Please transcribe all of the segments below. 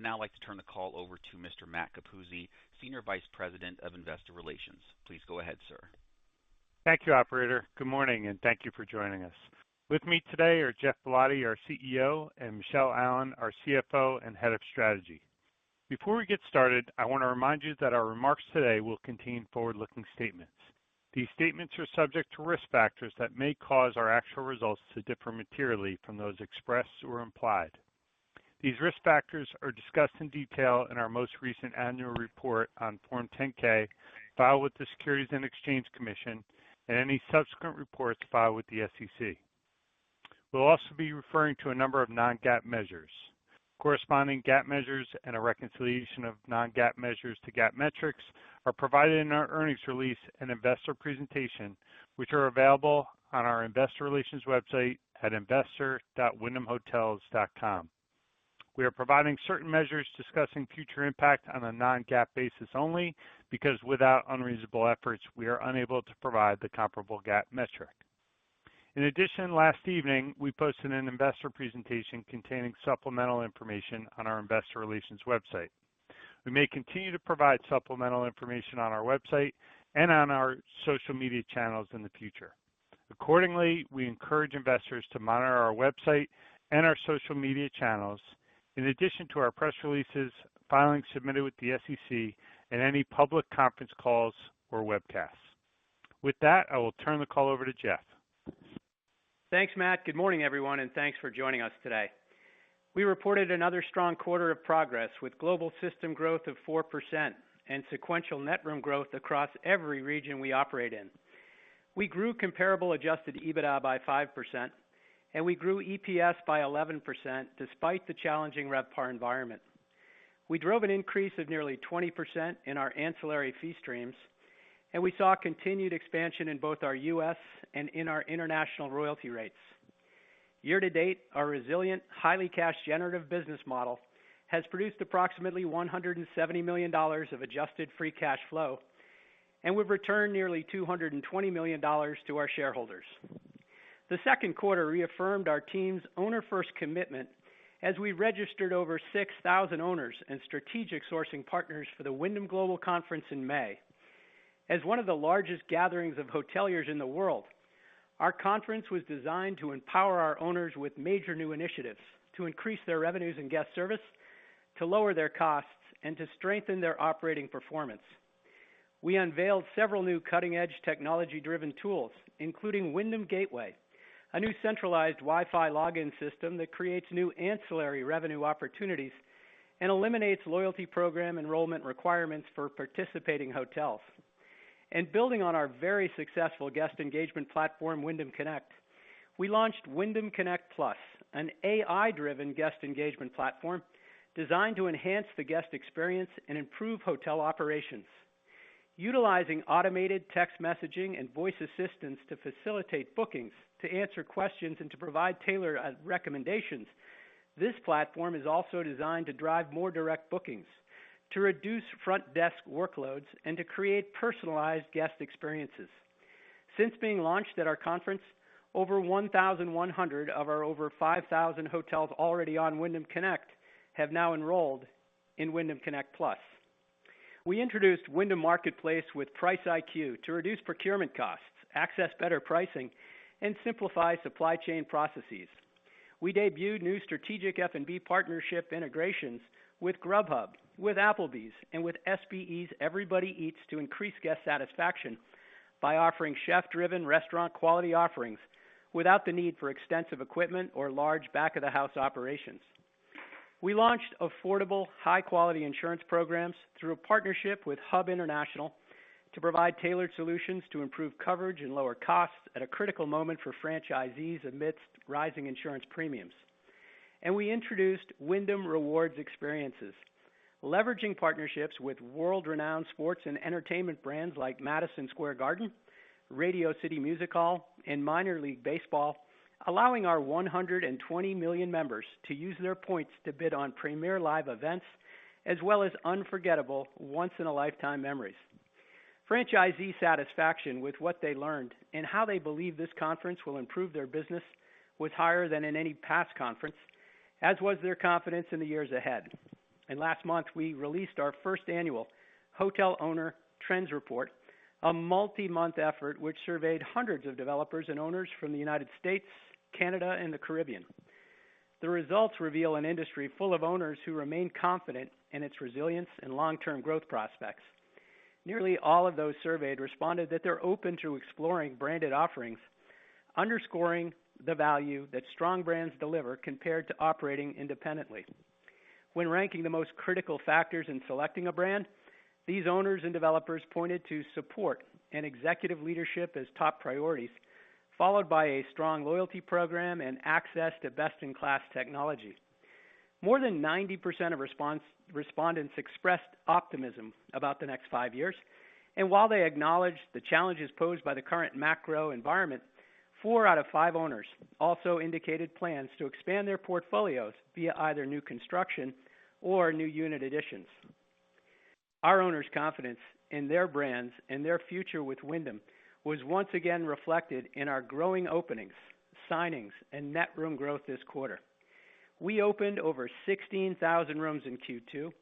would now like to turn the call over to Mr. Matt Capuzzi, Senior Vice President of Investor Relations. Please go ahead, sir. Thank you, operator. Good morning, and thank you for joining us. With me today are Jeff Bellotti, our CEO, and Michelle Allen, our CFO and Head of Strategy. Before we get started, I want to remind you that our remarks today will contain forward-looking statements. These statements are subject to risk factors that may cause our actual results to differ materially from those expressed or implied. These risk factors are discussed in detail in our most recent annual report on Form 10-K filed with the Securities and Exchange Commission and any subsequent reports filed with the SEC. We'll also be referring to a number of non-GAAP measures. Corresponding GAAP measures and a reconciliation of non-GAAP measures to GAAP metrics are provided in our earnings release and investor presentation, which are available on our investor relations website at investor.wyndhamhotels.com. We are providing certain measures discussing future impact on a non-GAAP basis only because without unreasonable efforts, we are unable to provide the comparable GAAP metric. In addition, last evening, we posted an investor presentation containing supplemental information on our investor relations website. We may continue to provide supplemental information on our website and on our social media channels in the future. Accordingly, we encourage investors to monitor our website and our social media channels, in addition to our press releases, filings submitted with the SEC, and any public conference calls or webcasts. With that, I will turn the call over to Jeff. Thanks, Matt. Good morning, everyone, and thanks for joining us today. We reported another strong quarter of progress with global system growth of 4% and sequential net room growth across every region we operate in. We grew comparable adjusted EBITDA by 5%, and we grew EPS by 11% despite the challenging RevPAR environment. We drove an increase of nearly 20% in our ancillary fee streams, and we saw continued expansion in both our U.S. and in our international royalty rates. Year to date, our resilient, highly cash-generative business model has produced approximately $170 million of adjusted free cash flow, and we've returned nearly $220 million to our shareholders. The second quarter reaffirmed our team's owner-first commitment as we registered over 6,000 owners and strategic sourcing partners for the Wyndham Global Conference in May. As one of the largest gatherings of hoteliers in the world, our conference was designed to empower our owners with major new initiatives to increase their revenues and guest service, to lower their costs, and to strengthen their operating performance. We unveiled several new cutting-edge technology-driven tools, including Wyndham Gateway, a new centralized Wi-Fi login system that creates new ancillary revenue opportunities and eliminates loyalty program enrollment requirements for participating hotels. And building on our very successful guest engagement platform, Wyndham Connect, we launched Wyndham Connect Plus, an AI-driven guest engagement platform designed to enhance the guest experience and improve hotel operations. Utilizing automated text messaging and voice assistance to facilitate bookings, to answer questions, and to provide tailored recommendations, this platform is also designed to drive more direct bookings, to reduce front desk workloads, and to create personalized guest experiences. Since being launched at our conference, over 1,100 of our over 5,000 hotels already on Wyndham Connect have now enrolled in Wyndham Connect Plus. We introduced Wyndham Marketplace with Price IQ to reduce procurement costs, access better pricing, and simplify supply chain processes. We debuted new strategic F&B partnership integrations with Grubhub, with Applebee's, and with SBE's Everybody Eats to increase guest satisfaction by offering chef-driven restaurant quality offerings without the need for extensive equipment or large back-of-the-house operations. We launched affordable, high-quality insurance programs through a partnership with Hub International to provide tailored solutions to improve coverage and lower costs at a critical moment for franchisees amidst rising insurance premiums. And we introduced Wyndham Rewards Experiences, leveraging partnerships with world-renowned sports and entertainment brands like Madison Square Garden, Radio City Music Hall, and Minor League Baseball, allowing our 120 million members to use their points to bid on premier live events, as well as unforgettable, once-in-a-lifetime memories. Franchisee satisfaction with what they learned and how they believe this conference will improve their business was higher than in any past conference, as was their confidence in the years ahead. And last month, we released our first annual Hotel Owner Trends Report, a multi-month effort which surveyed hundreds of developers and owners from the United States, Canada, and the Caribbean. The results reveal an industry full of owners who remain confident in its resilience and long-term growth prospects. Nearly all of those surveyed responded that they're open to exploring branded offerings, underscoring the value that strong brands deliver compared to operating independently. When ranking the most critical factors in selecting a brand, these owners and developers pointed to support and executive leadership as top priorities, followed by a strong loyalty program and access to best-in-class technology. More than 90% of respondents expressed optimism about the next 5 years, and while they acknowledged the challenges posed by the current macro environment, 4 out of 5 owners also indicated plans to expand their portfolios via either new construction or new unit additions. Our owners' confidence in their brands and their future with Wyndham was once again reflected in our growing openings, signings, and net room growth this quarter. We opened over 16,000 rooms in Q2,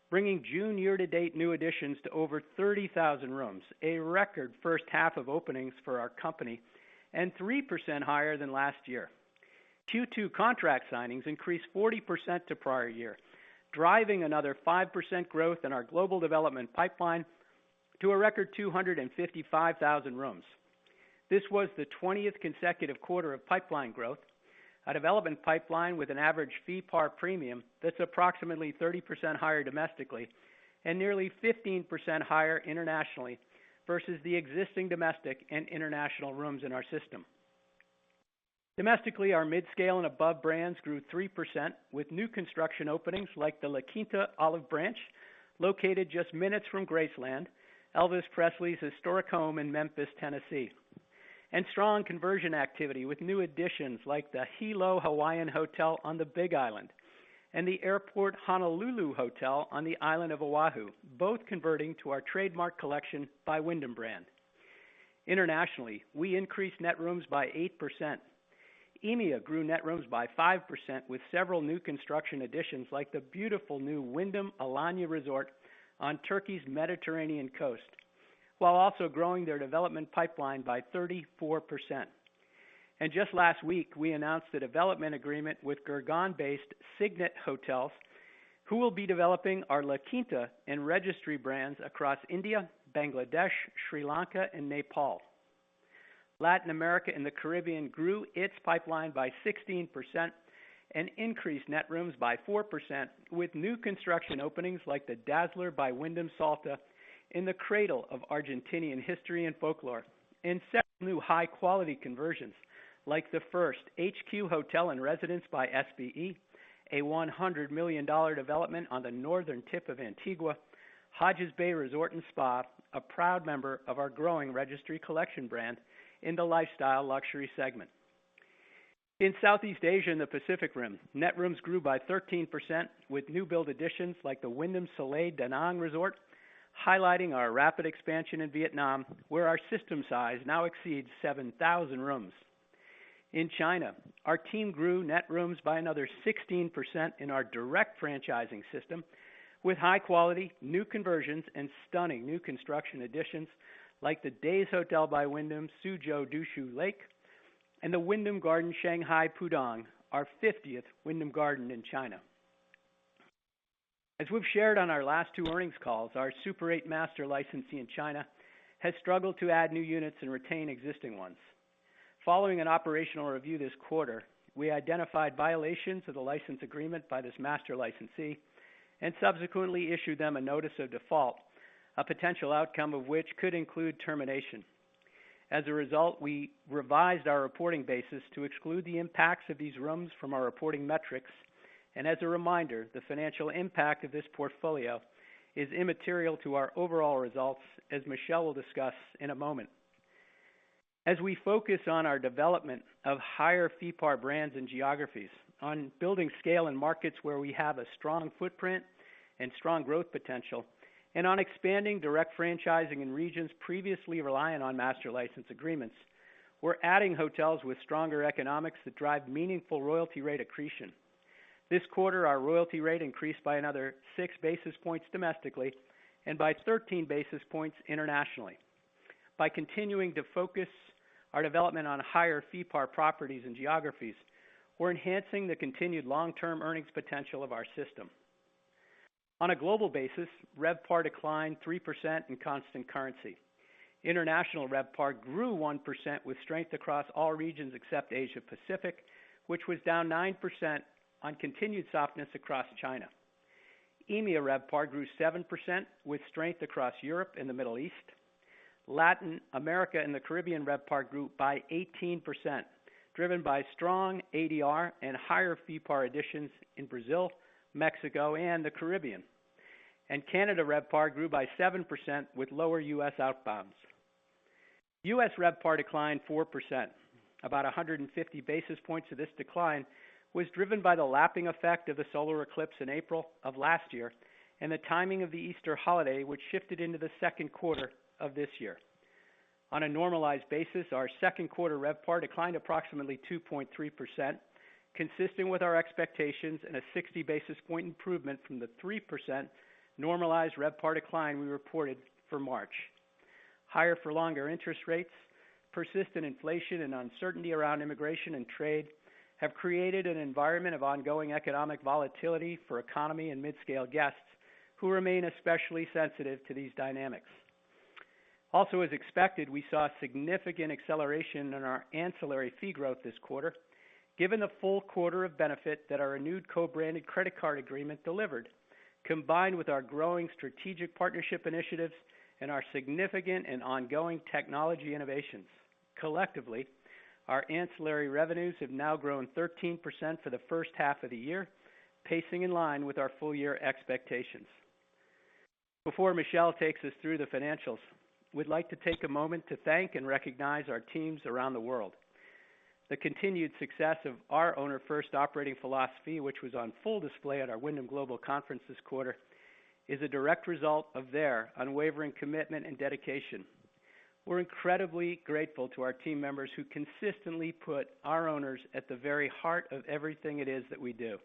bringing June year-to-date new additions to over 30,000 rooms, a record first half of openings for our company, and 3% higher than last year. Q2 contract signings increased 40% to prior year, driving another 5% growth in our global development pipeline to a record 255,000 rooms. This was the 20th consecutive quarter of pipeline growth, a development pipeline with an average fee par premium that's approximately 30% higher domestically and nearly 15% higher internationally versus the existing domestic and international rooms in our system. Domestically, our mid-scale and above brands grew 3% with new construction openings like the La Quinta Olive Branch, located just minutes from Graceland, Elvis Presley's historic home in Memphis, Tennessee, and strong conversion activity with new additions like the Hilo Hawaiian Hotel on the Big Island and the Airport Honolulu Hotel on the island of Oahu, both converting to our trademark Collection by Wyndham brand. Internationally, we increased net rooms by 8%. EMEA grew net rooms by 5% with several new construction additions like the beautiful new Wyndham Alanya Resort on Turkey's Mediterranean coast, while also growing their development pipeline by 34%. And just last week, we announced a development agreement with Gurgaon-based Signet Hotels, who will be developing our La Quinta and Registry brands across India, Bangladesh, Sri Lanka, and Nepal. Latin America and the Caribbean grew its pipeline by 16% and increased net rooms by 4% with new construction openings like the Dazzler by Wyndham Salta in the cradle of Argentinian history and folklore, and several new high-quality conversions like the first HQ Hotel and Residence by SBE, a $100 million development on the northern tip of Antigua, Hodges Bay Resort and Spa, a proud member of our growing Registry Collection brand in the lifestyle luxury segment. In Southeast Asia and the Pacific Rim, net rooms grew by 13% with new build additions like the Wyndham Soleil Da Nang Resort, highlighting our rapid expansion in Vietnam, where our system size now exceeds 7,000 rooms. In China, our team grew net rooms by another 16% in our direct franchising system with high-quality new conversions and stunning new construction additions like the Days Hotel by Wyndham Suzhou Dushu Lake and the Wyndham Garden Shanghai Pudong, our 50th Wyndham Garden in China. As we've shared on our last 2 earnings calls, our Super 8 master licensee in China has struggled to add new units and retain existing ones. Following an operational review this quarter, we identified violations of the license agreement by this master licensee and subsequently issued them a notice of default, a potential outcome of which could include termination. As a result, we revised our reporting basis to exclude the impacts of these rooms from our reporting metrics. And as a reminder, the financial impact of this portfolio is immaterial to our overall results, as Michelle will discuss in a moment. As we focus on our development of higher fee-par brands and geographies, on building scale in markets where we have a strong footprint and strong growth potential, and on expanding direct franchising in regions previously reliant on master license agreements, we're adding hotels with stronger economics that drive meaningful royalty rate accretion. This quarter, our royalty rate increased by another 6 basis points domestically and by 13 basis points internationally. By continuing to focus our development on higher fee-par properties and geographies, we're enhancing the continued long-term earnings potential of our system. On a global basis, RevPAR declined 3% in constant currency. International RevPAR grew 1% with strength across all regions except Asia Pacific, which was down 9% on continued softness across China. EMEA RevPAR grew 7% with strength across Europe and the Middle East. Latin America and the Caribbean RevPAR grew by 18%, driven by strong ADR and higher fee-par additions in Brazil, Mexico, and the Caribbean. And Canada RevPAR grew by 7% with lower U.S. outbounds. U.S. RevPAR declined 4%. About 150 basis points of this decline was driven by the lapping effect of the solar eclipse in April of last year and the timing of the Easter holiday, which shifted into the second quarter of this year. On a normalized basis, our second quarter RevPAR declined approximately 2.3%, consistent with our expectations and a 60 basis point improvement from the 3% normalized RevPAR decline we reported for March. Higher for longer interest rates, persistent inflation, and uncertainty around immigration and trade have created an environment of ongoing economic volatility for economy and mid-scale guests who remain especially sensitive to these dynamics. Also, as expected, we saw significant acceleration in our ancillary fee growth this quarter, given the full quarter of benefit that our renewed co-branded credit card agreement delivered, combined with our growing strategic partnership initiatives and our significant and ongoing technology innovations. Collectively, our ancillary revenues have now grown 13% for the first half of the year, pacing in line with our full-year expectations. Before Michelle takes us through the financials, we'd like to take a moment to thank and recognize our teams around the world. The continued success of our owner-first operating philosophy, which was on full display at our Wyndham Global Conference this quarter, is a direct result of their unwavering commitment and dedication. We're incredibly grateful to our team members who consistently put our owners at the very heart of everything it is that we do.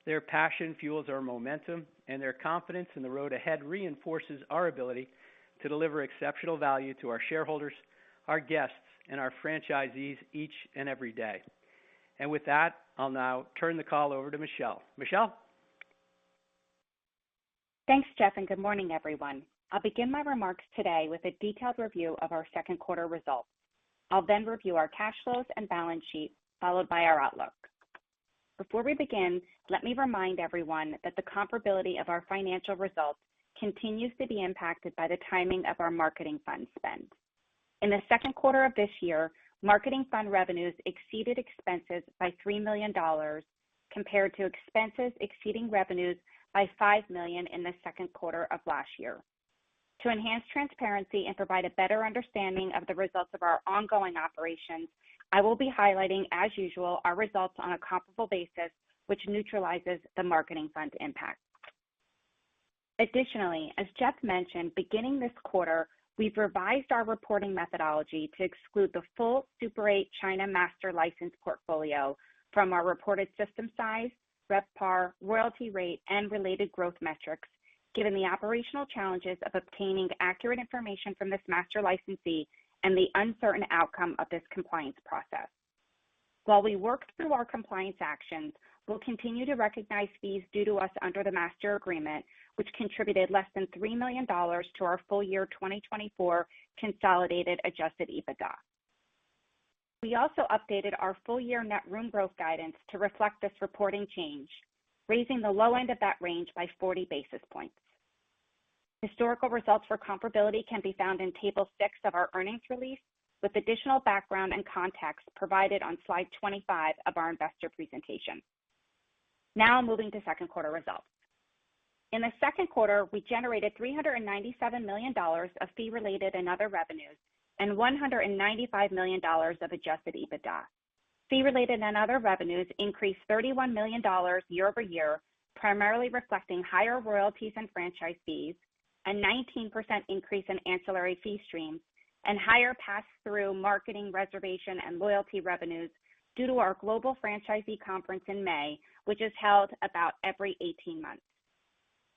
Their passion fuels our momentum, and their confidence in the road ahead reinforces our ability to deliver exceptional value to our shareholders, our guests, and our franchisees each and every day. And with that, I'll now turn the call over to Michelle. Michelle? Thanks, Jeff, and good morning, everyone. I'll begin my remarks today with a detailed review of our second quarter results. I'll then review our cash flows and balance sheet, followed by our outlook. Before we begin, let me remind everyone that the comparability of our financial results continues to be impacted by the timing of our marketing fund spend. In the second quarter of this year, marketing fund revenues exceeded expenses by $3 million compared to expenses exceeding revenues by $5 million in the second quarter of last year. To enhance transparency and provide a better understanding of the results of our ongoing operations, I will be highlighting, as usual, our results on a comparable basis, which neutralizes the marketing fund impact. Additionally, as Jeff mentioned, beginning this quarter, we've revised our reporting methodology to exclude the full Super 8 China master license portfolio from our reported system size, RevPAR, royalty rate, and related growth metrics, given the operational challenges of obtaining accurate information from this master licensee and the uncertain outcome of this compliance process. While we work through our compliance actions, we'll continue to recognize fees due to us under the master agreement, which contributed less than $3 million to our full year 2024 consolidated adjusted EBITDA. We also updated our full year net room growth guidance to reflect this reporting change, raising the low end of that range by 40 basis points. Historical results for comparability can be found in Table 6 of our earnings release, with additional background and context provided on slide 25 of our investor presentation. Now moving to second quarter results. In the second quarter, we generated $397 million of fee-related and other revenues and $195 million of adjusted EBITDA. Fee-related and other revenues increased $31 million year over year, primarily reflecting higher royalties and franchise fees, a 19% increase in ancillary fee streams, and higher pass-through marketing, reservation, and loyalty revenues due to our global franchisee conference in May, which is held about every 18 months.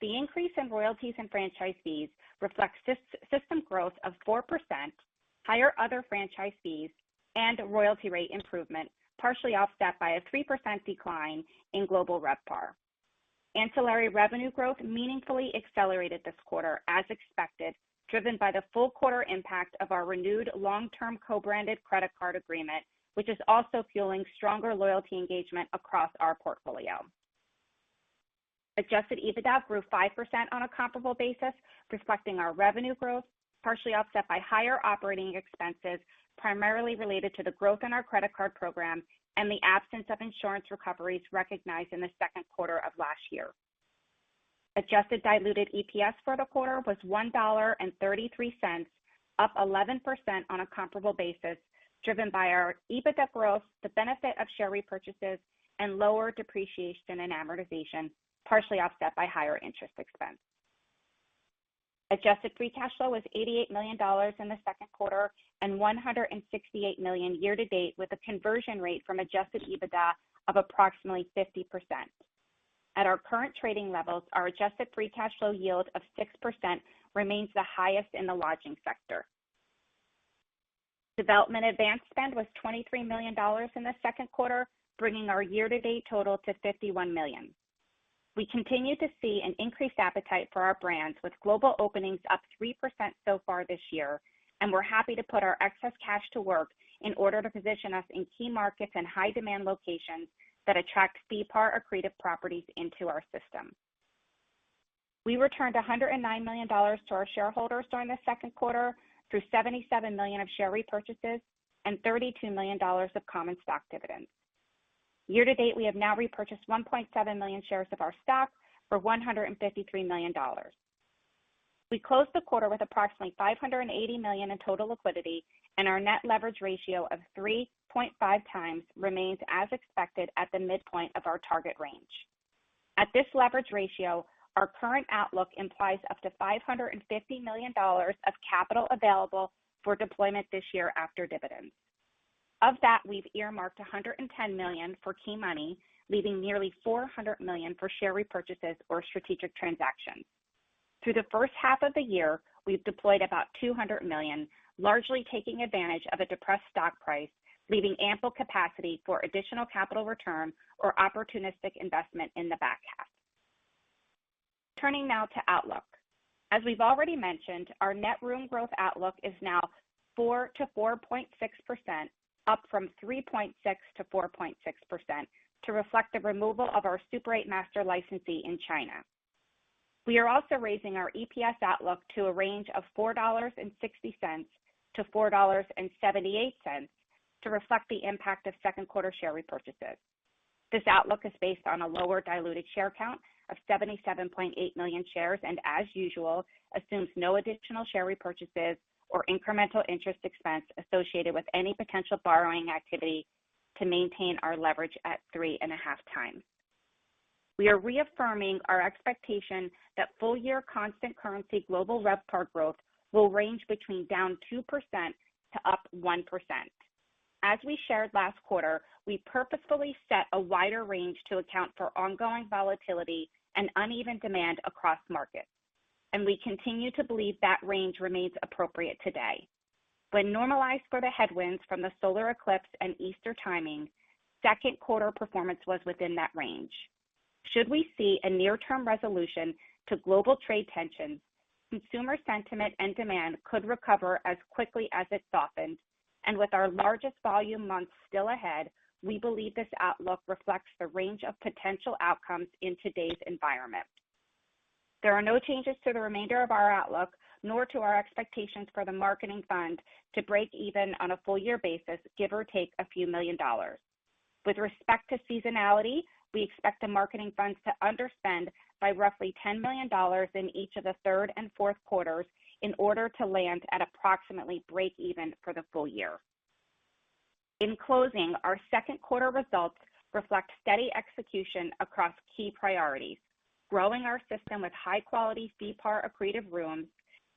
The increase in royalties and franchise fees reflects system growth of 4%, higher other franchise fees, and royalty rate improvement, partially offset by a 3% decline in global RevPAR. Ancillary revenue growth meaningfully accelerated this quarter as expected, driven by the full quarter impact of our renewed long-term co-branded credit card agreement, which is also fueling stronger loyalty engagement across our portfolio. Adjusted EBITDA grew 5% on a comparable basis, reflecting our revenue growth, partially offset by higher operating expenses, primarily related to the growth in our credit card program and the absence of insurance recoveries recognized in the second quarter of last year. Adjusted diluted EPS for the quarter was $1.33, up 11% on a comparable basis, driven by our EBITDA growth, the benefit of share repurchases, and lower depreciation and amortization, partially offset by higher interest expense. Adjusted free cash flow was $88 million in the second quarter and $168 million year to date, with a conversion rate from adjusted EBITDA of approximately 50%. At our current trading levels, our adjusted free cash flow yield of 6% remains the highest in the lodging sector. Development advance spend was $23 million in the second quarter, bringing our year-to-date total to $51 million. We continue to see an increased appetite for our brands, with global openings up 3% so far this year, and we're happy to put our excess cash to work in order to position us in key markets and high-demand locations that attract fee-par accretive properties into our system. We returned $109 million to our shareholders during the second quarter through $77 million of share repurchases and $32 million of common stock dividends. Year to date, we have now repurchased 1.7 million shares of our stock for $153 million. We closed the quarter with approximately $580 million in total liquidity, and our net leverage ratio of 3.5 times remains as expected at the midpoint of our target range. At this leverage ratio, our current outlook implies up to $550 million of capital available for deployment this year after dividends. Of that, we've earmarked $110 million for key money, leaving nearly $400 million for share repurchases or strategic transactions. Through the first half of the year, we've deployed about $200 million, largely taking advantage of a depressed stock price, leaving ample capacity for additional capital return or opportunistic investment in the back half. Turning now to outlook. As we've already mentioned, our net room growth outlook is now 4 to 4.6%, up from 3.6 to 4.6%, to reflect the removal of our Super 8 master licensee in China. We are also raising our EPS outlook to a range of $4.60 to $4.78 to reflect the impact of second quarter share repurchases. This outlook is based on a lower diluted share count of 77.8 million shares and, as usual, assumes no additional share repurchases or incremental interest expense associated with any potential borrowing activity to maintain our leverage at 3.5 times. We are reaffirming our expectation that full-year constant currency global RevPAR growth will range between down 2% to up 1%. As we shared last quarter, we purposefully set a wider range to account for ongoing volatility and uneven demand across markets, and we continue to believe that range remains appropriate today. When normalized for the headwinds from the solar eclipse and Easter timing, second quarter performance was within that range. Should we see a near-term resolution to global trade tensions, consumer sentiment and demand could recover as quickly as it softened, and with our largest volume months still ahead, we believe this outlook reflects the range of potential outcomes in today's environment. There are no changes to the remainder of our outlook, nor to our expectations for the marketing fund to break even on a full year basis, give or take a few $1 million. With respect to seasonality, we expect the marketing funds to underspend by roughly $10 million in each of the third and fourth quarters in order to land at approximately break even for the full year. In closing, our second quarter results reflect steady execution across key priorities: growing our system with high-quality fee-par accretive rooms,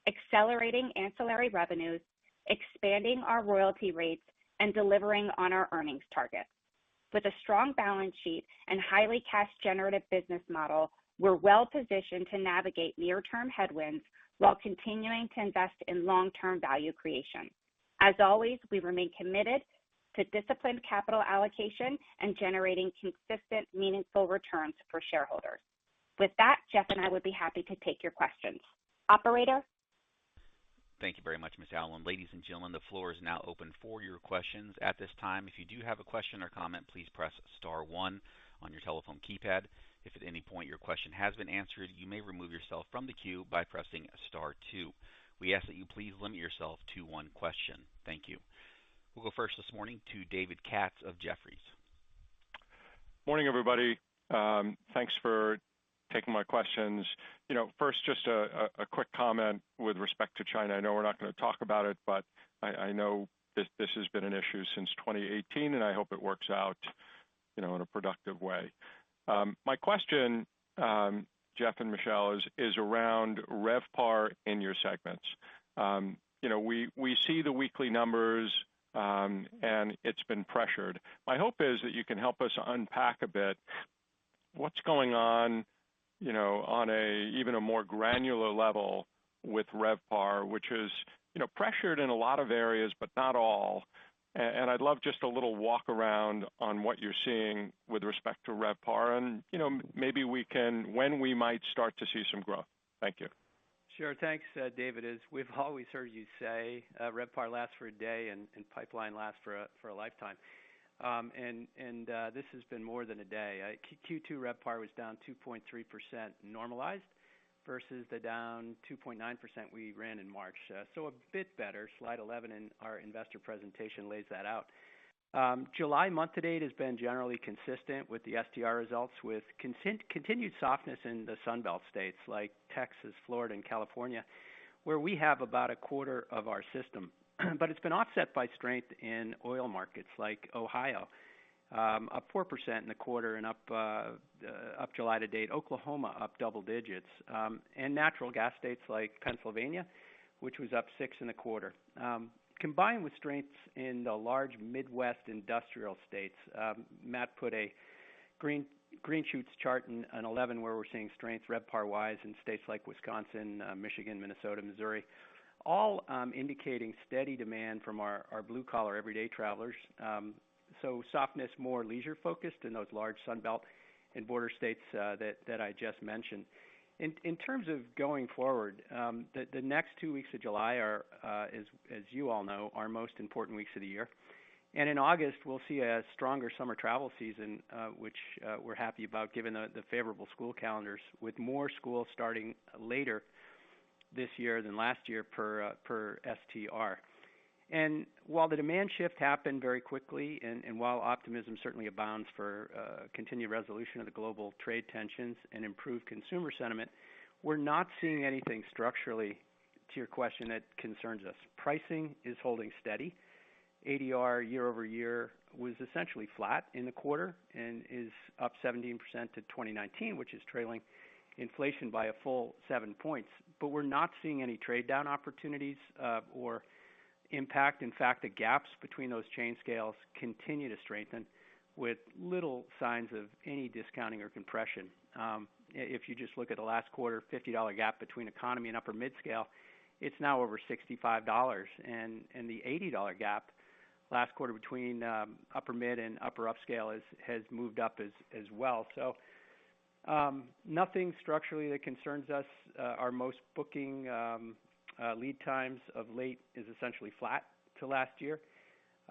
accelerating ancillary revenues, expanding our royalty rates, and delivering on our earnings targets. With a strong balance sheet and highly cash-generative business model, we're well-positioned to navigate near-term headwinds while continuing to invest in long-term value creation. As always, we remain committed to disciplined capital allocation and generating consistent, meaningful returns for shareholders. With that, Jeff and I would be happy to take your questions. Operator? Thank you very much, Ms. Allen. Ladies and gentlemen, the floor is now open for your questions. At this time, if you do have a question or comment, please press star one on your telephone keypad. If at any point your question has been answered, you may remove yourself from the queue by pressing star two. We ask that you please limit yourself to one question. Thank you. We'll go first this morning to David Katz of Jefferies. Morning, everybody. Thanks for taking my questions. First, just a quick comment with respect to China. I know we're not going to talk about it, but I know this has been an issue since 2018, and I hope it works out, in a productive way. My question, Jeff and Michelle, is around RevPAR in your segments. We see the weekly numbers, and it's been pressured. My hope is that you can help us unpack a bit what's going on, on even a more granular level with RevPAR, which is, pressured in a lot of areas, but not all. And I'd love just a little walk around on what you're seeing with respect to RevPAR and, maybe when we might start to see some growth. Thank you. Sure. Thanks, David. As we've always heard you say, RevPAR lasts for a day and pipeline lasts for a lifetime. This has been more than a day. Q2 RevPAR was down 2.3% normalized versus the down 2.9% we ran in March. So a bit better. Slide 11 in our investor presentation lays that out. July month to date has been generally consistent with the STR results, with continued softness in the Sunbelt states like Texas, Florida, and California, where we have about a quarter of our system. But it's been offset by strength in oil markets like Ohio, up 4% in the quarter and up July to date. Oklahoma up double digits, and natural gas states like Pennsylvania, which was up 6 in the quarter. Combined with strengths in the large Midwest industrial states, Matt put a green shoots chart in 11 where we're seeing strength RevPAR-wise in states like Wisconsin, Michigan, Minnesota, Missouri, all indicating steady demand from our blue-collar everyday travelers. So softness more leisure-focused in those large Sunbelt and border states that I just mentioned. In terms of going forward, the next 2 weeks of July are, as you all know, our most important weeks of the year. And in August, we'll see a stronger summer travel season, which we're happy about given the favorable school calendars, with more schools starting later this year than last year per STR. And while the demand shift happened very quickly, and while optimism certainly abounds for continued resolution of the global trade tensions and improved consumer sentiment, we're not seeing anything structurally, to your question, that concerns us. Pricing is holding steady. ADR year over year was essentially flat in the quarter and is up 17% to 2019, which is trailing inflation by a full 7 points. But we're not seeing any trade down opportunities or impact. In fact, the gaps between those chain scales continue to strengthen with little signs of any discounting or compression. If you just look at the last quarter, $50 gap between economy and upper mid-scale, it's now over $65. And the $80 gap last quarter between upper mid and upper upscale has moved up as well. So nothing structurally that concerns us. Our most booking lead times of late is essentially flat to last year.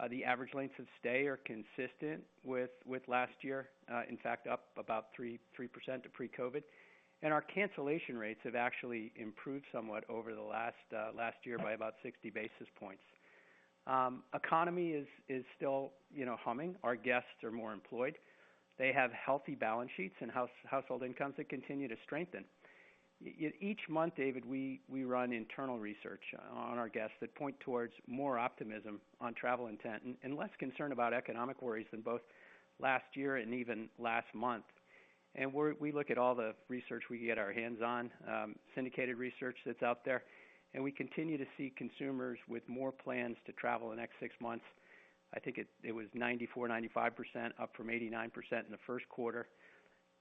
The average lengths of stay are consistent with last year, in fact, up about 3% to pre-COVID. And our cancellation rates have actually improved somewhat over the last year by about 60 basis points. Economy is still, humming. Our guests are more employed. They have healthy balance sheets and household incomes that continue to strengthen. Each month, David, we run internal research on our guests that point towards more optimism on travel intent and less concern about economic worries than both last year and even last month. And we look at all the research we get our hands on, syndicated research that's out there, and we continue to see consumers with more plans to travel the next 6 months. I think it was 94, 95%, up from 89% in the first quarter.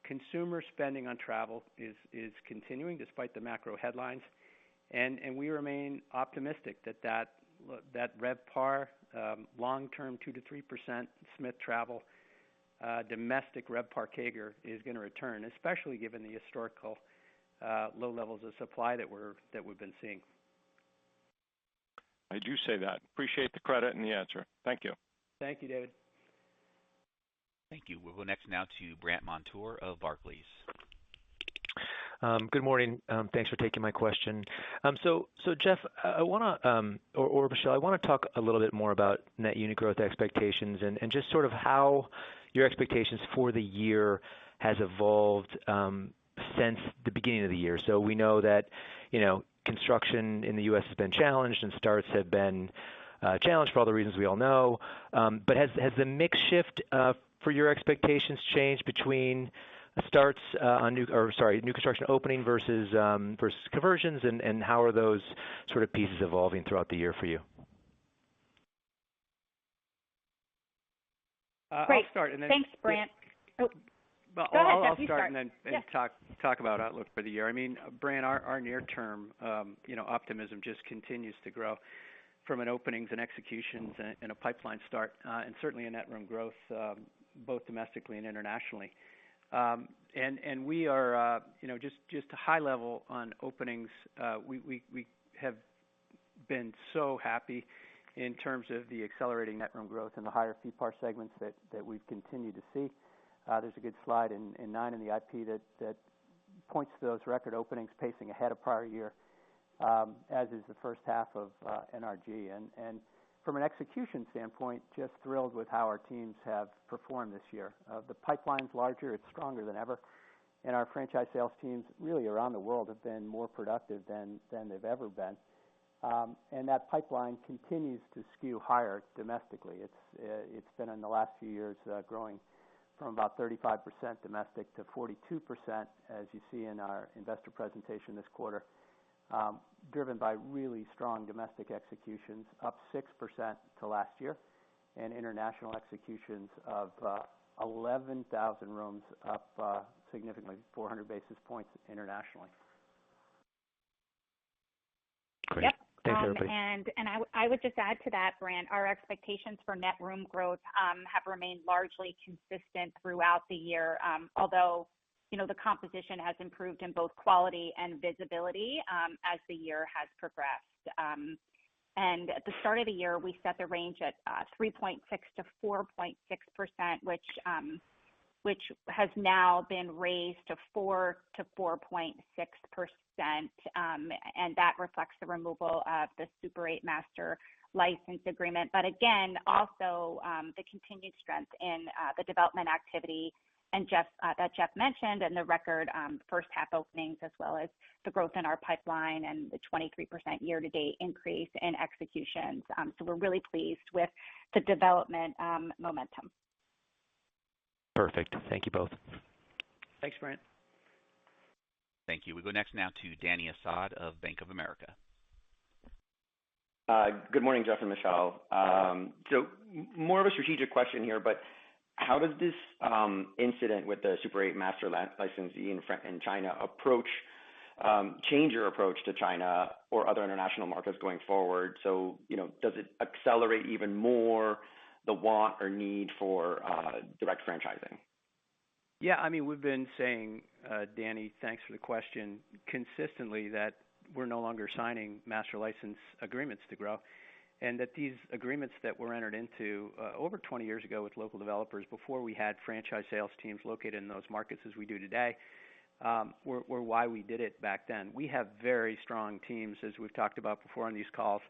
Consumer spending on travel is continuing despite the macro headlines, and we remain optimistic that RevPAR, long-term 2 to 3% Smith Travel, domestic RevPAR CAGR is going to return, especially given the historical low levels of supply that we've been seeing. I do say that. Appreciate the credit and the answer. Thank you. Thank you, David. Thank you. We'll go next now to Brandt Montour of Barclays. Good morning. Thanks for taking my question. So Jeff, I want to, or Michelle, I want to talk a little bit more about net unit growth expectations and just sort of how your expectations for the year has evolved since the beginning of the year. So we know that, construction in the U.S. has been challenged and starts have been challenged for all the reasons we all know. But has the mix shift for your expectations changed between starts on new construction opening versus conversions, and how are those sort of pieces evolving throughout the year for you? Great. I'll start and then. Thanks, Brandt. Well, go ahead, I'll Jeff, start start. and then Yeah. talk about outlook for the year. I mean, Brandt, our near-term optimism just continues to grow from an openings and executions and a pipeline start, and certainly a net room growth, both domestically and internationally. And we are, just a high level on openings. We have been so happy in terms of the accelerating net room growth and the higher FeePAR segments that we've continued to see. There's a good slide in 9 in the IP that points to those record openings pacing ahead of prior year, as is the first half of NRG. And from an execution standpoint, just thrilled with how our teams have performed this year. The pipeline's larger, it's stronger than ever, and our franchise sales teams really around the world have been more productive than they've ever been. And that pipeline continues to skew higher domestically. It's been in the last few years growing from about 35% domestic to 42%, as you see in our investor presentation this quarter, driven by really strong domestic executions, up 6% to last year, and international executions of 11,000 rooms, up significantly 400 basis points internationally. Great. Yep. Thanks, everybody. And I would just add to that, Brandt, our expectations for net room growth have remained largely consistent throughout the year, although the composition has improved in both quality and visibility as the year has progressed. And at the start of the year, we set the range at 3.6 to 4.6%, which has now been raised to 4 to 4.6%, and that reflects the removal of the Super 8 master license agreement. But again, also the continued strength in the development activity and that Jeff mentioned, and the record first half openings, as well as the growth in our pipeline and the 23% year-to-date increase in executions. So we're really pleased with the development momentum. Perfect. Thank you both. Thanks, Brandt. Thank you. We go next now to Danny Assad of Bank of America. Good morning, Jeff and Michelle. So more of a strategic question here, but how does this incident with the Super 8 master licensee in China change your approach to China or other international markets going forward? So, does it accelerate even more the want or need for direct franchising? Yeah, I mean, we've been saying, Danny, thanks for the question, consistently that we're no longer signing master license agreements to grow, and that these agreements that were entered into over 20 years ago with local developers, before we had franchise sales teams located in those markets as we do today, were why we did it back then. We have very strong teams, as we've talked about before on these calls,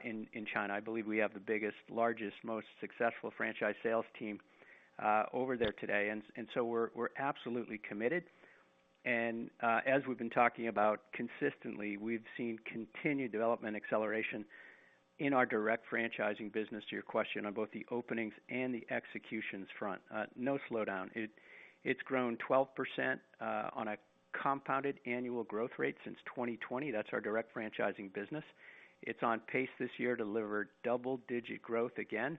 in China. I believe we have the biggest, largest, most successful franchise sales team over there today, and so we're absolutely committed. And as we've been talking about consistently, we've seen continued development acceleration in our direct franchising business, to your question, on both the openings and the executions front. No slowdown. It's grown 12% on a compounded annual growth rate since 2020. That's our direct franchising business. It's on pace this year to deliver double-digit growth again.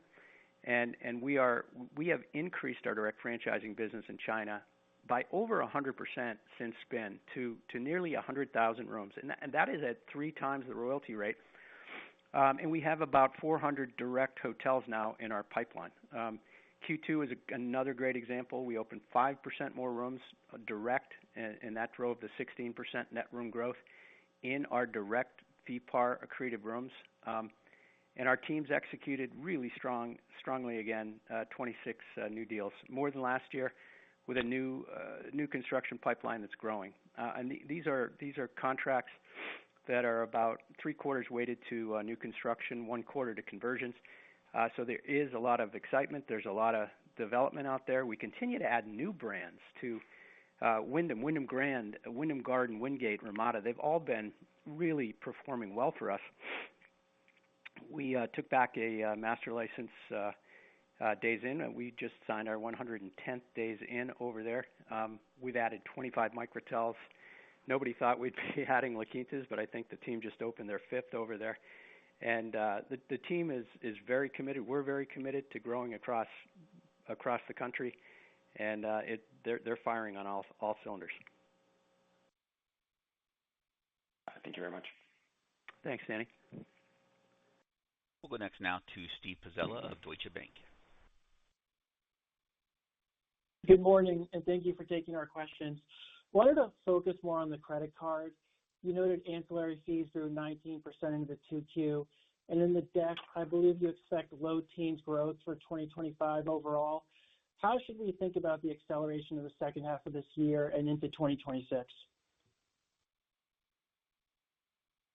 And we have increased our direct franchising business in China by over 100% since spin to nearly 100,000 rooms, and that is at 3 times the royalty rate. And we have about 400 direct hotels now in our pipeline. Q2 is another great example. We opened 5% more rooms direct, and that drove the 16% net room growth in our direct FeePAR accretive rooms. And our teams executed really strongly again, 26 new deals, more than last year, with a new construction pipeline that's growing. And these are contracts that are about 3/4 weighted to new construction, 1/4 to conversions. So there is a lot of excitement. There's a lot of development out there. We continue to add new brands to Wyndham, Wyndham Grand, Wyndham Garden, Wingate, Ramada. They've all been really performing well for us. We took back a master license Days Inn. We just signed our 110th Days Inn over there. We've added 25 microtels. Nobody thought we'd be adding La Quintas, but I think the team just opened their 5th over there. And the team is very committed. We're very committed to growing across the country, and they're firing on all cylinders. Thank you very much. Thanks, Danny. We'll go next now to Steve Pizzella of Deutsche Bank. Good morning, and thank you for taking our questions. Wanted to focus more on the credit card. You noted ancillary fees grew 19% into the 2Q, and in the deck, I believe you expect low teens growth for 2025 overall. How should we think about the acceleration in the second half of this year and into 2026?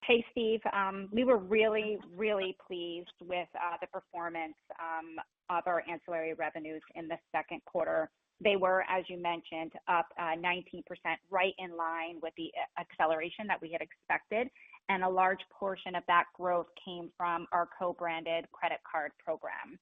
Hey, Steve. We were really, really pleased with the performance of our ancillary revenues in the second quarter. They were, as you mentioned, up 19%, right in line with the acceleration that we had expected. And a large portion of that growth came from our co-branded credit card program.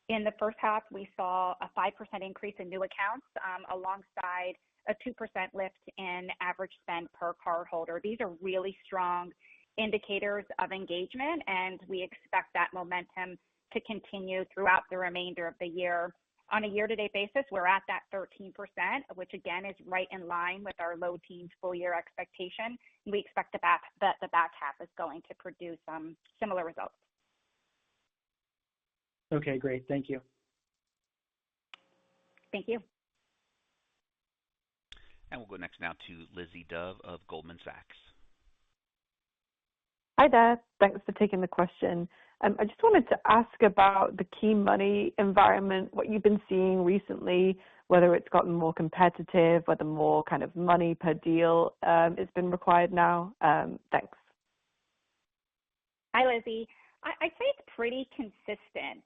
In the first half, we saw a 5% increase in new accounts alongside a 2% lift in average spend per cardholder. These are really strong indicators of engagement, and we expect that momentum to continue throughout the remainder of the year. On a year-to-date basis, we're at that 13%, which again is right in line with our low teens full-year expectation. We expect the back half is going to produce similar results. Okay, great. Thank you. Thank you. And we'll go next now to Lizzie Dove of Goldman Sachs. Hi there. Thanks for taking the question. I just wanted to ask about the key money environment, what you've been seeing recently, whether it's gotten more competitive, whether more kind of money per deal has been required now. Thanks. Hi, Lizzie. I'd say it's pretty consistent.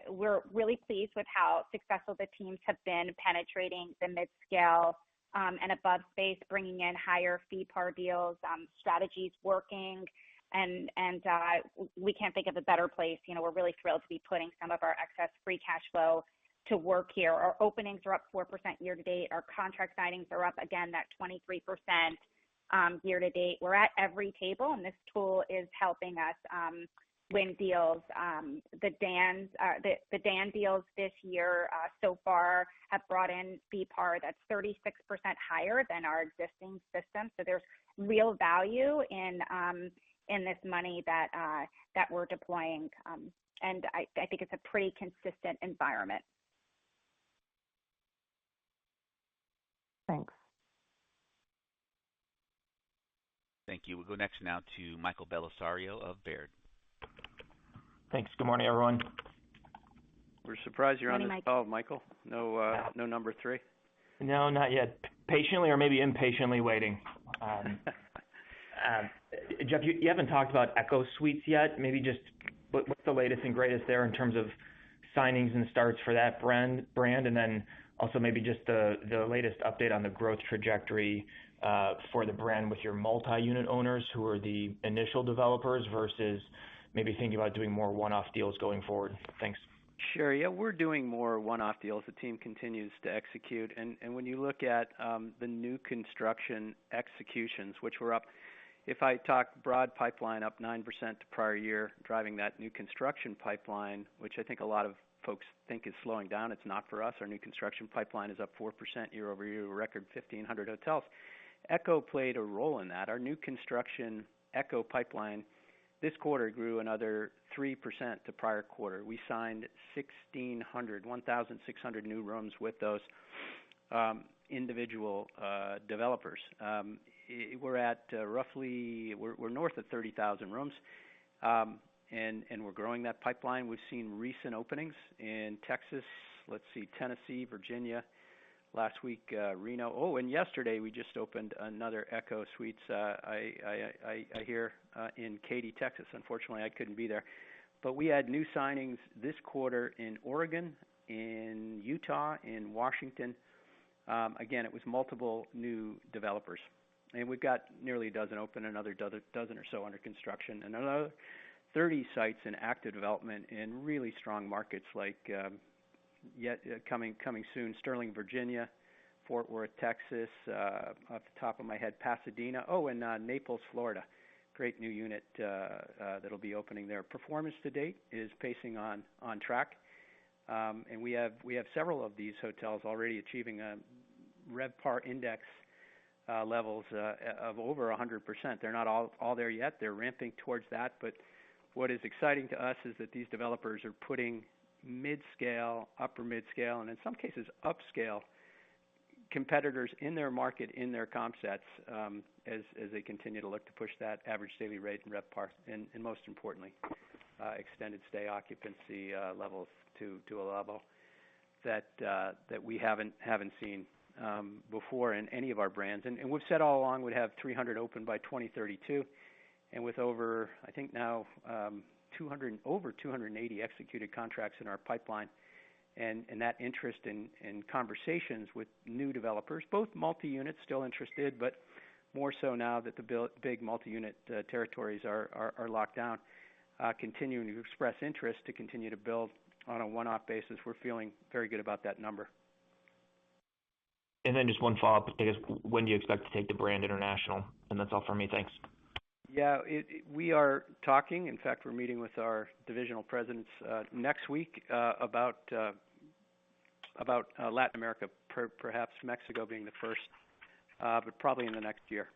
We're really pleased with how successful the teams have been penetrating the mid-scale and above space, bringing in higher FeePAR deals, strategies working, and we can't think of a better place. We're really thrilled to be putting some of our excess free cash flow to work here. Our openings are up 4% year to date. Our contract signings are up again, that 23% year to date. We're at every table, and this tool is helping us win deals. The Dan deals this year so far have brought in FeePAR that's 36% higher than our existing system. So there's real value in this money that we're deploying, and I think it's a pretty consistent environment. Thanks. Thank you. We'll go next now to Michael Bellisario of Baird. Thanks. Good morning, everyone. We're surprised you're on this call, Michael. No number 3. No, not yet. Patiently or maybe impatiently waiting. Jeff, you haven't talked about Echo Suites yet. Maybe just what's the latest and greatest there in terms of signings and starts for that brand, and then also maybe just the latest update on the growth trajectory for the brand with your multi-unit owners who are the initial developers versus maybe thinking about doing more one-off deals going forward. Thanks. Sure. Yeah, we're doing more one-off deals. The team continues to execute. And when you look at the new construction executions, which were up, If I talk broad pipeline up 9% to prior year, driving that new construction pipeline, which I think a lot of folks think is slowing down. It's not for us. Our new construction pipeline is up 4% year over year, a record 1,500 hotels. Echo played a role in that. Our new construction Echo pipeline this quarter grew another 3% to prior quarter. We signed 1,600 new rooms with those individual developers. We're at roughly, we're north of 30,000 rooms, and we're growing that pipeline. We've seen recent openings in Texas, Tennessee, Virginia, last week Reno. Oh, and yesterday we just opened another Echo Suites, I hear, in Katy, Texas. Unfortunately, I couldn't be there. But we had new signings this quarter in Oregon, in Utah, in Washington. Again, it was multiple new developers. And we've got nearly a dozen open, another dozen or so under construction, and another 30 sites in active development in really strong markets like coming soon, Sterling, Virginia, Fort Worth, Texas, off the top of my head, Pasadena. Oh, and Naples, Florida. Great new unit that'll be opening there. Performance to date is pacing on track, and we have several of these hotels already achieving a RevPAR index levels of over 100%. They're not all there yet. They're ramping towards that. But what is exciting to us is that these developers are putting mid-scale, upper mid-scale, and in some cases upscale competitors in their market, in their comp sets, as they continue to look to push that average daily rate and RevPAR, and most importantly, extended stay occupancy levels to a level that we haven't seen before in any of our brands. And we've said all along we'd have 300 open by 2032, and with over, I think now, over 280 executed contracts in our pipeline, and that interest in conversations with new developers, both multi-unit still interested, but more so now that the big multi-unit territories are locked down, continuing to express interest to continue to build on a one-off basis. We're feeling very good about that number. And then just one follow-up, I guess, when do you expect to take the brand international? And that's all for me. Thanks. Yeah, we are talking. In fact, we're meeting with our divisional presidents next week about Latin America, perhaps Mexico being the first, but probably in the next year.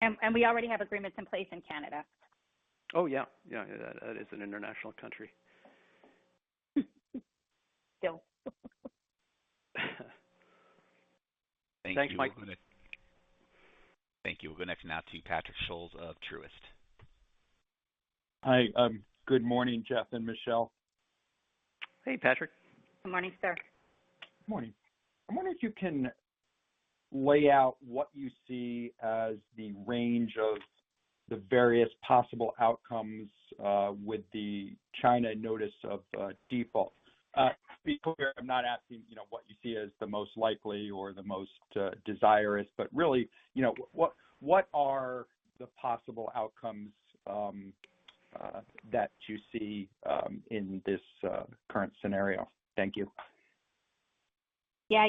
And we already have agreements in place in Canada. Oh, yeah, that is an international country. Still. Thanks, Mike. Thank you. We'll go next now to Patrick Scholes of Truist. Hi, good morning, Jeff and Michelle. Hey, Patrick. Good morning, sir. Good morning. I'm wondering if you can lay out what you see as the range of the various possible outcomes with the China notice of default. To be clear, I'm not asking, what you see as the most likely or the most desirous, but really, what are the possible outcomes that you see in this current scenario? Thank you. Yeah,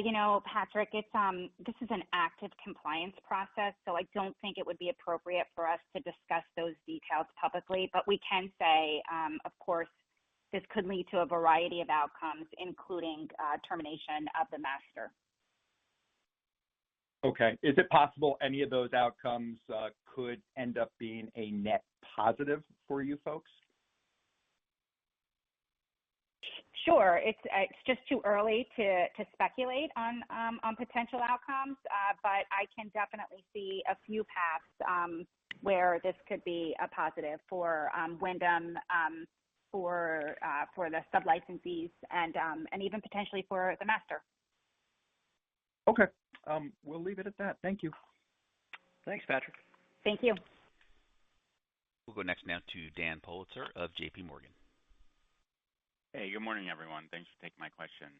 Patrick, this is an active compliance process, so I don't think it would be appropriate for us to discuss those details publicly. But we can say, of course, this could lead to a variety of outcomes, including termination of the master. Okay. Is it possible any of those outcomes could end up being a net positive for you folks? Sure. It's just too early to speculate on potential outcomes, but I can definitely see a few paths where this could be a positive for Wyndham, for the sub-licensees, and even potentially for the master. Okay. We'll leave it at that. Thank you. Thanks, Patrick. Thank you. We'll go next now to Dan Politzer of JP Morgan. Hey, good morning, everyone. Thanks for taking my question.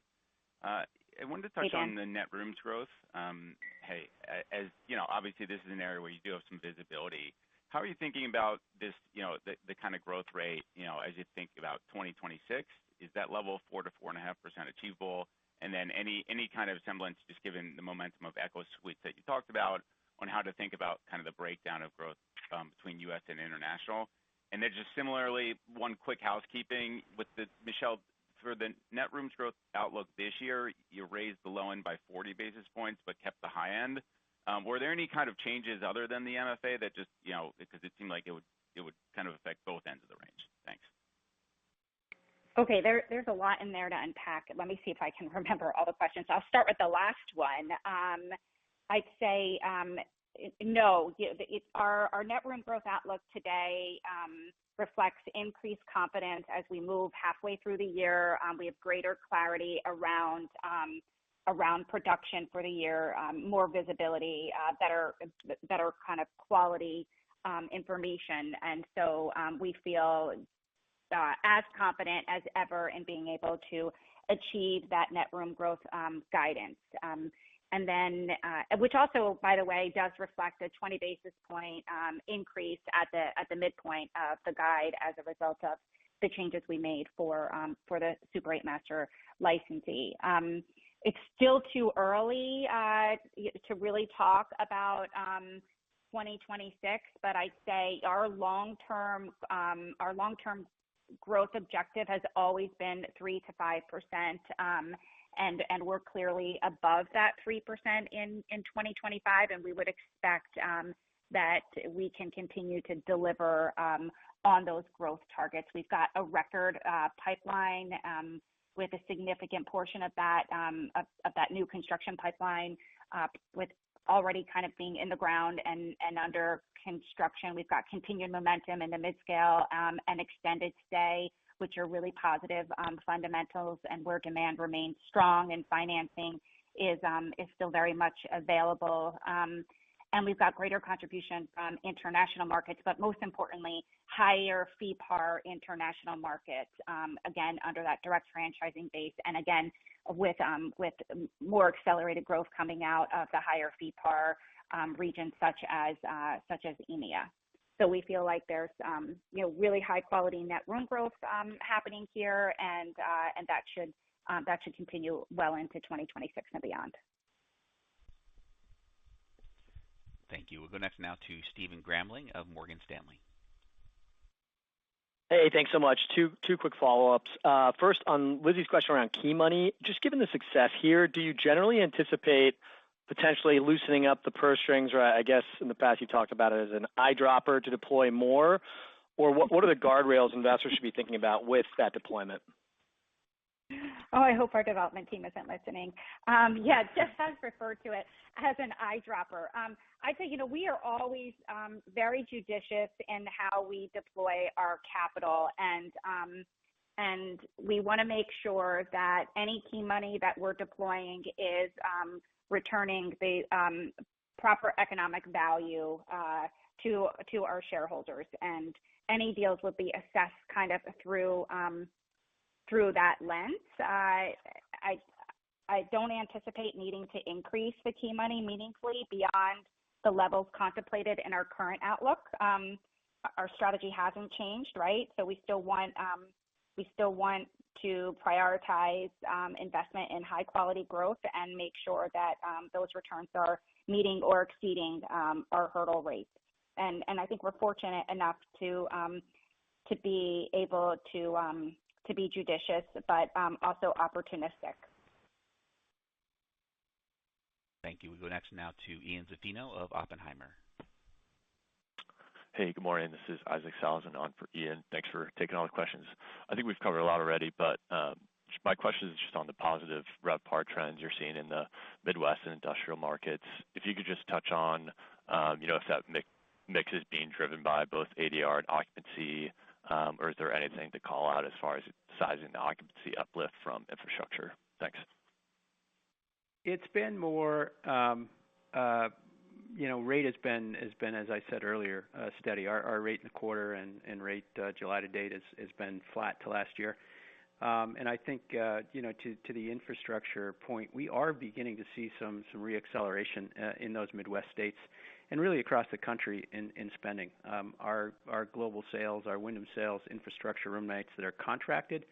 I wanted to touch on the net rooms growth. As you know, obviously this is an area where you do have some visibility. How are you thinking about this, the kind of growth rate, as you think about 2026? Is that level 4 to 4.5% achievable? And then any kind of semblance, just given the momentum of Echo Suites that you talked about, on how to think about kind of the breakdown of growth between U.S. and international. And then just similarly, one quick housekeeping with Michelle, for the net rooms growth outlook this year, you raised the low end by 40 basis points, but kept the high end. Were there any kind of changes other than the MFA that just, because it seemed like it would kind of affect both ends of the range? Thanks. Okay, there's a lot in there to unpack. Let me see if I can remember all the questions. I'll start with the last one. I'd say no. Our net room growth outlook today reflects increased confidence as we move halfway through the year. We have greater clarity around production for the year, more visibility, better kind of quality information, and so we feel as confident as ever in being able to achieve that net room growth guidance. And then, which also, by the way, does reflect a 20 basis point increase at the midpoint of the guide as a result of the changes we made for the Super 8 Master licensee. It's still too early to really talk about 2026, but I'd say our long-term growth objective has always been 3 to 5%, and we're clearly above that 3% in 2025, and we would expect that we can continue to deliver on those growth targets. We've got a record pipeline with a significant portion of that new construction pipeline with already kind of being in the ground and under construction. We've got continued momentum in the mid-scale and extended stay, which are really positive fundamentals, and where demand remains strong and financing is still very much available. And we've got greater contribution from international markets, but most importantly, higher fee par international markets, again, under that direct franchising base, and again, with more accelerated growth coming out of the higher fee par regions such as EMEA. So we feel like there's really high quality net room growth happening here, and that should continue well into 2026 and beyond. Thank you. We'll go next now to Stephen Grambling of Morgan Stanley. Hey, thanks so much. Two quick follow-ups. First, on Lizzie's question around key money, just given the success here, do you generally anticipate potentially loosening up the purse strings, or I guess in the past you talked about it as an eyedropper to deploy more, or what are the guardrails investors should be thinking about with that deployment? Oh, I hope our development team isn't listening. Jeff has referred to it as an eyedropper. I'd say, we are always very judicious in how we deploy our capital, and we want to make sure that any key money that we're deploying is returning the proper economic value to our shareholders, and any deals would be assessed kind of through that lens. I don't anticipate needing to increase the key money meaningfully beyond the levels contemplated in our current outlook. Our strategy hasn't changed, right? So we still want to prioritize investment in high quality growth and make sure that those returns are meeting or exceeding our hurdle rates. And I think we're fortunate enough to be able to be judicious, but also opportunistic. Thank you. We go next now to Ian Zaffino of Oppenheimer. Hey, good morning. This is Isaac Salazan on for Ian. Thanks for taking all the questions. I think we've covered a lot already, but my question is just on the positive RevPAR trends you're seeing in the Midwest and industrial markets. If you could just touch on, if that mix is being driven by both ADR and occupancy, or is there anything to call out as far as sizing the occupancy uplift from infrastructure? Thanks. It's been more, rate has been, as I said earlier, steady. Our rate in the quarter and rate July to date has been flat to last year. And I think, to the infrastructure point, we are beginning to see some reacceleration in those Midwest states and really across the country in spending. Our global sales, our Wyndham sales, infrastructure room nights that are contracted,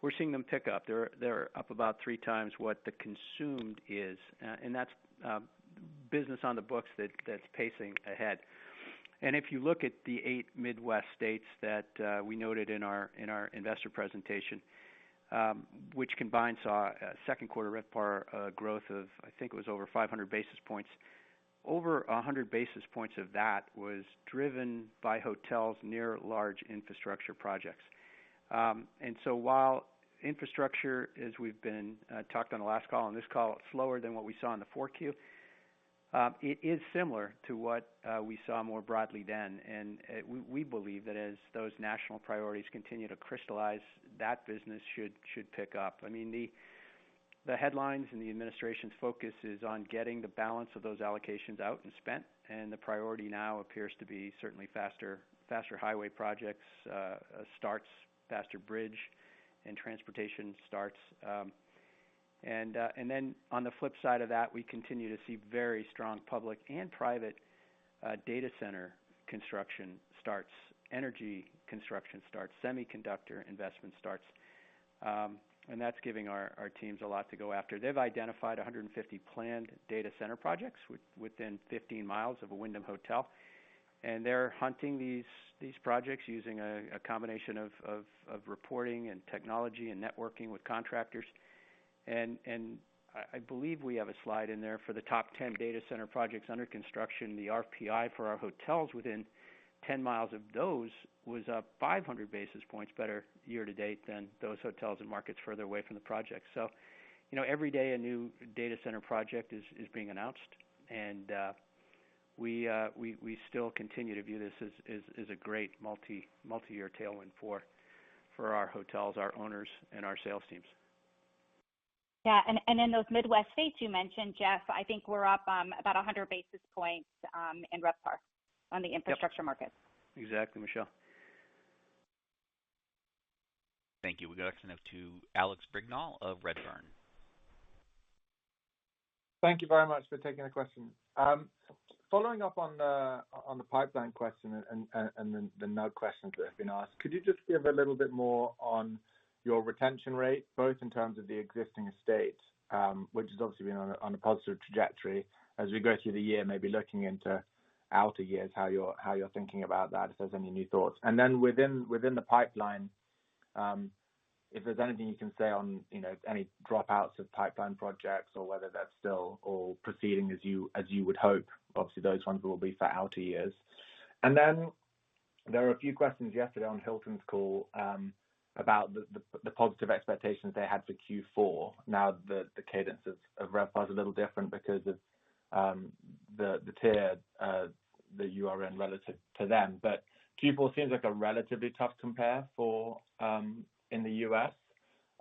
we're seeing them pick up. They're up about 3 times what the consumed is, and that's business on the books that's pacing ahead. And if you look at the 8 Midwest states that we noted in our investor presentation, which combined saw a second quarter RevPAR growth of, I think it was over 500 basis points. Over 100 basis points of that was driven by hotels near large infrastructure projects. And so while infrastructure, as we've been talked on the last call and this call, slower than what we saw in the 4Q, it is similar to what we saw more broadly then. And we believe that as those national priorities continue to crystallize, that business should pick up. I mean, the headlines and the administration's focus is on getting the balance of those allocations out and spent, and the priority now appears to be certainly faster highway projects starts, faster bridge and transportation starts. And then on the flip side of that, we continue to see very strong public and private data center construction starts, energy construction starts, semiconductor investment starts. And that's giving our teams a lot to go after. They've identified 150 planned data center projects within 15 miles of a Wyndham hotel. And they're hunting these projects using a combination of reporting and technology and networking with contractors. And I believe we have a slide in there for the top 10 data center projects under construction. The RPI for our hotels within 10 miles of those was up 500 basis points better year to date than those hotels and markets further away from the project. So, every day a new data center project is being announced, and we still continue to view this as a great multi-year tailwind for our hotels, our owners, and our sales teams. Yeah, and in those Midwest states you mentioned, Jeff, I think we're up about 100 basis points in RevPAR on the infrastructure market. Exactly, Michelle. Thank you. We go next now to Alex Brignall of Redburn. Thank you very much for taking the question. Following up on the pipeline question and the NUG questions that have been asked, could you just give a little bit more on your retention rate, both in terms of the existing estate, which has obviously been on a positive trajectory, as we go through the year, maybe looking into outer years, how you're thinking about that, if there's any new thoughts. And then within the pipeline, if there's anything you can say on any dropouts of pipeline projects, or whether that's still all proceeding as you would hope. Obviously, those ones will be for outer years. And then there were a few questions yesterday on Hilton's call about the positive expectations they had for Q4. Now the cadence of RevPAR is a little different because of the tier that you are in relative to them. But Q4 seems like a relatively tough compare for in the US.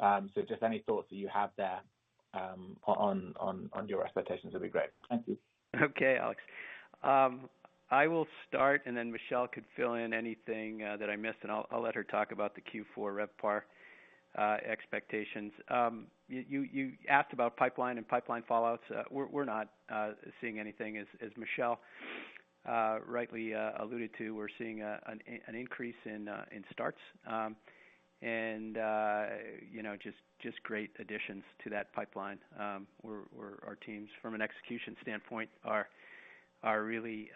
So just any thoughts that you have there on your expectations would be great. Thank you. Okay, Alex. I will start, and then Michelle could fill in anything that I missed, and I'll let her talk about the Q4 RevPAR expectations. You asked about pipeline and pipeline fallouts. We're not seeing anything, as Michelle rightly alluded to. We're seeing an increase in starts, and just great additions to that pipeline. Our teams, from an execution standpoint, are really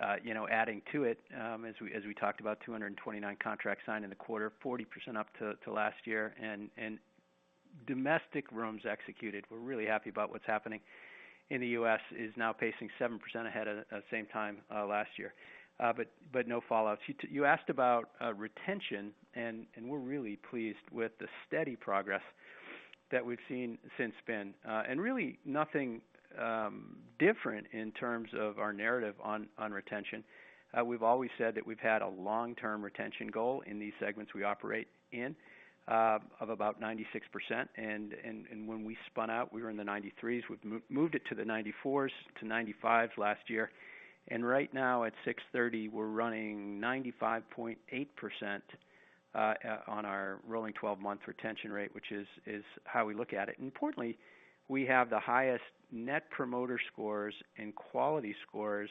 adding to it, as we talked about, 229 contracts signed in the quarter, 40% up to last year, and domestic rooms executed. We're really happy about what's happening in the U.S. is now pacing 7% ahead of the same time last year, but no fallouts. You asked about retention, and we're really pleased with the steady progress that we've seen since spin, and really nothing different in terms of our narrative on retention. We've always said that we've had a long-term retention goal in these segments we operate in of about 96%, and when we spun out, we were in the 93s. We've moved it to the 94s to 95s last year, and right now at 6:30 we're running 95.8% on our rolling 12-month retention rate, which is how we look at it. And importantly, we have the highest net promoter scores and quality scores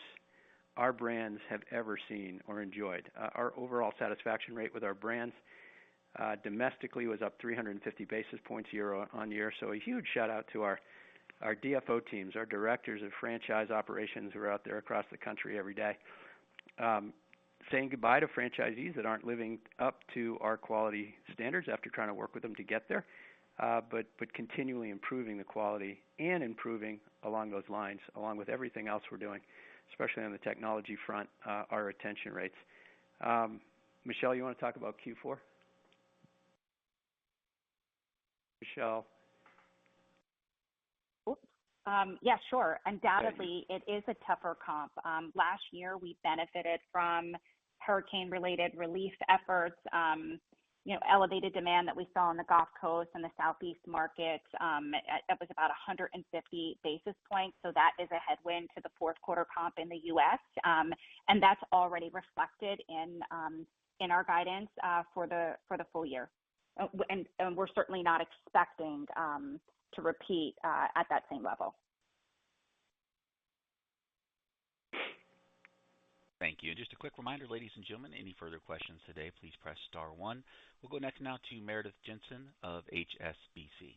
our brands have ever seen or enjoyed. Our overall satisfaction rate with our brands domestically was up 350 basis points year on year. So a huge shout out to our our DFO teams, our directors of franchise operations who are out there across the country every day, saying goodbye to franchisees that aren't living up to our quality standards after trying to work with them to get there, but continually improving the quality and improving along those lines, along with everything else we're doing, especially on the technology front, our retention rates. Michelle, you want to talk about Q4? Michelle. Yeah, sure. Undoubtedly, it is a tougher comp. Last year, we benefited from hurricane-related relief efforts, elevated demand that we saw on the Gulf Coast and the Southeast markets. That was about 150 basis points, so that is a headwind to the fourth quarter comp in the U.S., and that's already reflected in our guidance for the full year. And we're certainly not expecting to repeat at that same level. Thank you. Just a quick reminder, ladies and gentlemen, any further questions today, please press star one. We'll go next now to Meredith Jensen of HSBC.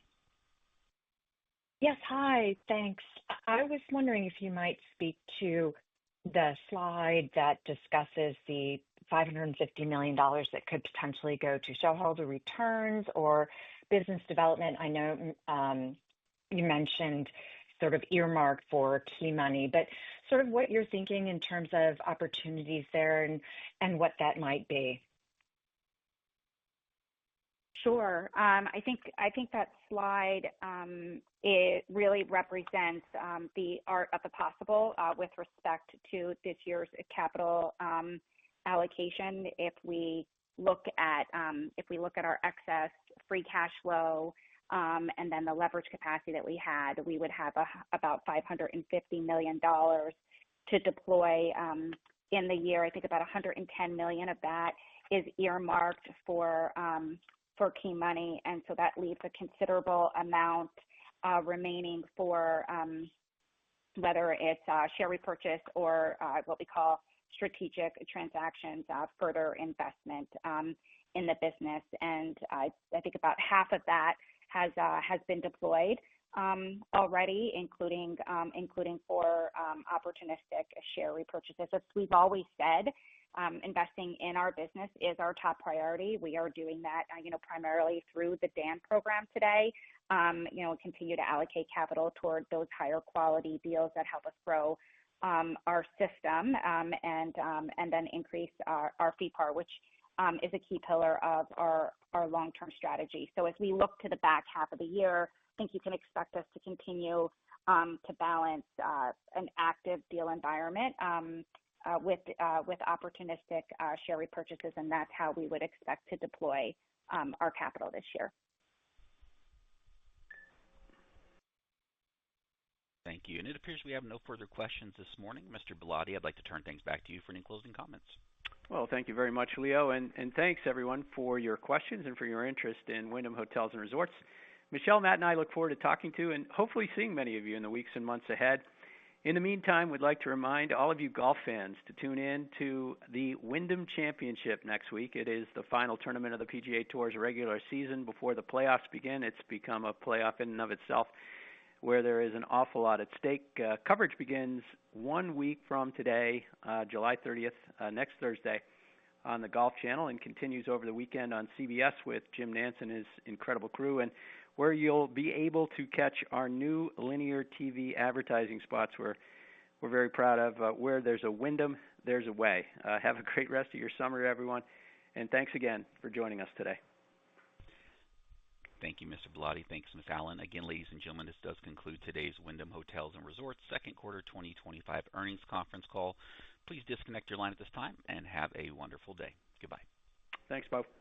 Yes, hi, thanks. I was wondering if you might speak to the slide that discusses the $550 million that could potentially go to shareholder returns or business development. I know you mentioned sort of earmarked for key money, but sort of what you're thinking in terms of opportunities there and what that might be. Sure. I think that slide it really represents the art of the possible with respect to this year's capital allocation. If we look at our excess free cash flow and then the leverage capacity that we had, we would have about $550 million to deploy in the year. I think about $110 million of that is earmarked for key money, and so that leaves a considerable amount remaining for whether it's share repurchase or what we call strategic transactions, further investment in the business. And I think about half of that has been deployed already, including for opportunistic share repurchases. As we've always said, investing in our business is our top priority. We are doing that, primarily through the DAN program today. Continue to allocate capital toward those higher quality deals that help us grow our system and then increase our fee PAR, which is a key pillar of our long-term strategy. So as we look to the back half of the year, I think you can expect us to continue to balance an active deal environment with opportunistic share repurchases, and that's how we would expect to deploy our capital this year. Thank you. And it appears we have no further questions this morning. Mr. Bellotti, I'd like to turn things back to you for any closing comments. Well, thank you very much, Leo, and thanks, everyone, for your questions and for your interest in Wyndham Hotels and Resorts. Michelle, Matt, and I look forward to talking to and hopefully seeing many of you in the weeks and months ahead. In the meantime, we'd like to remind all of you golf fans to tune in to the Wyndham Championship next week. It is the final tournament of the PGA Tour's regular season before the playoffs begin. It's become a playoff in and of itself, where there is an awful lot at stake. Coverage begins 1 week from today, July 30th, next Thursday, on the Golf Channel, and continues over the weekend on CBS with Jim Nantz and his incredible crew, and where you'll be able to catch our new linear TV advertising spots we're very proud of. Where there's a Wyndham, there's a way. Have a great rest of your summer, everyone, and thanks again for joining us today. Thank you, Mr. Bellotti. Thanks, Ms. Allen. Again, ladies and gentlemen, this does conclude today's Wyndham Hotels and Resorts second quarter 2025 earnings conference call. Please disconnect your line at this time and have a wonderful day. Goodbye. Thanks, Bo.